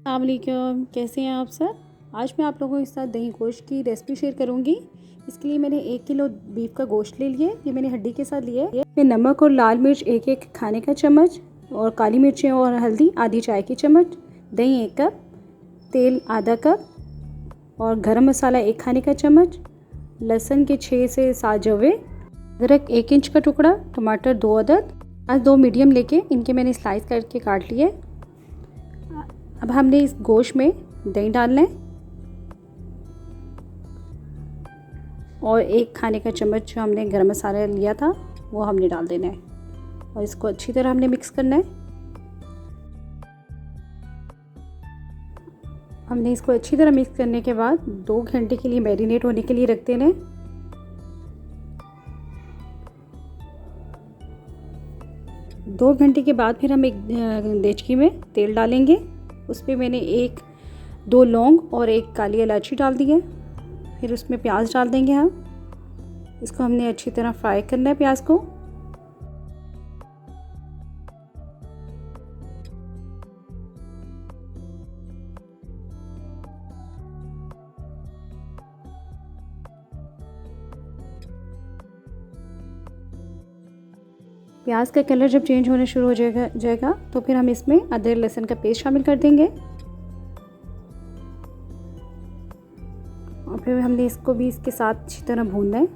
अस्सलाम वालेकुम, कैसे हैं आप सब। आज मैं आप लोगों के साथ दही गोश्त की रेसिपी शेयर करूंगी। इसके लिए मैंने 1 किलो बीफ का गोश्त ले लिया है। ये मैंने हड्डी के साथ लिया है। मैं नमक और लाल मिर्च एक खाने का चम्मच, और काली मिर्चें और हल्दी आधी चाय की चम्मच, दही 1 कप, तेल आधा कप, और गरम मसाला 1 खाने का चम्मच, लहसुन के 6 से 7 जवे, अदरक 1 इंच का टुकड़ा, टमाटर 2 अदद, आज 2 मीडियम लेके इनके मैंने स्लाइस करके काट लिए। अब हमने इस गोश्त में दही डालना है और 1 खाने का चम्मच जो हमने गरम मसाला लिया था वो हमने डाल देना है, और इसको अच्छी तरह हमने मिक्स करना है। हमने इसको अच्छी तरह मिक्स करने के बाद 2 घंटे के लिए मैरिनेट होने के लिए रख देना है। दो घंटे के बाद फिर हम एक देचकी में तेल डालेंगे। उस पर मैंने 1-2 लौंग और 1 काली इलायची डाल दी है। फिर उसमें प्याज डाल देंगे हम। इसको हमने अच्छी तरह फ्राई करना है प्याज को। प्याज का कलर जब चेंज होना शुरू हो जाएगा तो फिर हम इसमें अदरक लहसुन का पेस्ट शामिल कर देंगे, और फिर हमने इसको भी इसके साथ अच्छी तरह भूनना है।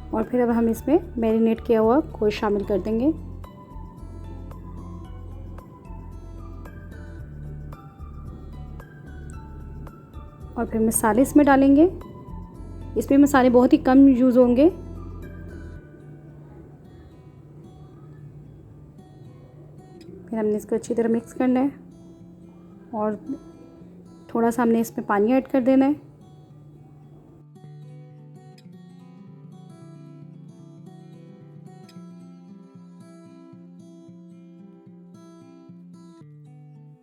और फिर अब हम इसमें मैरिनेट किया हुआ गोश्त शामिल कर देंगे। और फिर मसाले इसमें डालेंगे। इसमें मसाले बहुत ही कम यूज़ होंगे। फिर हमने इसको अच्छी तरह मिक्स करना है, और थोड़ा सा हमने इसमें पानी ऐड कर देना है।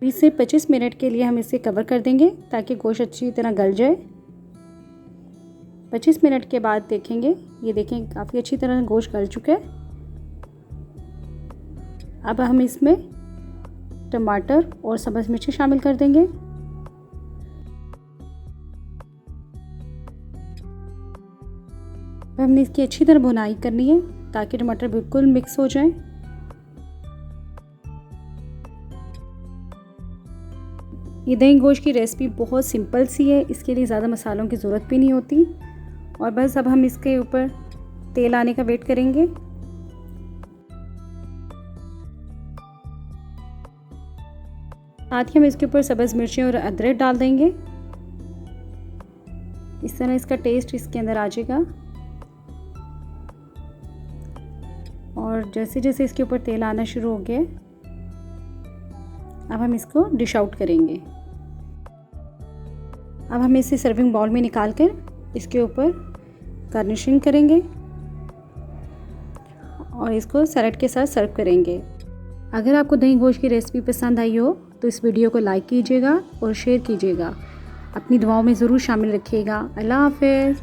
20 से 25 मिनट के लिए हम इसे कवर कर देंगे ताकि गोश्त अच्छी तरह गल जाए। 25 मिनट के बाद देखेंगे, ये देखें काफ़ी अच्छी तरह गोश्त गल चुका है। अब हम इसमें टमाटर और सब्ज़ मिर्ची शामिल कर देंगे। अब हमने इसकी अच्छी तरह भुनाई करनी है ताकि टमाटर बिल्कुल मिक्स हो जाए। ये दही गोश्त की रेसिपी बहुत सिंपल सी है, इसके लिए ज़्यादा मसालों की ज़रूरत भी नहीं होती। और बस अब हम इसके ऊपर तेल आने का वेट करेंगे। साथ ही हम इसके ऊपर सब्ज़ मिर्चें और अदरक डाल देंगे। इस तरह इसका टेस्ट इसके अंदर आ जाएगा। और जैसे जैसे इसके ऊपर तेल आना शुरू हो गया, अब हम इसको डिश आउट करेंगे। अब हम इसे सर्विंग बाउल में निकाल कर इसके ऊपर गार्निशिंग करेंगे और इसको सलाद के साथ सर्व करेंगे। अगर आपको दही गोश्त की रेसिपी पसंद आई हो तो इस वीडियो को लाइक कीजिएगा और शेयर कीजिएगा। अपनी दुआओं में ज़रूर शामिल रखिएगा। अल्लाह हाफ़िज़।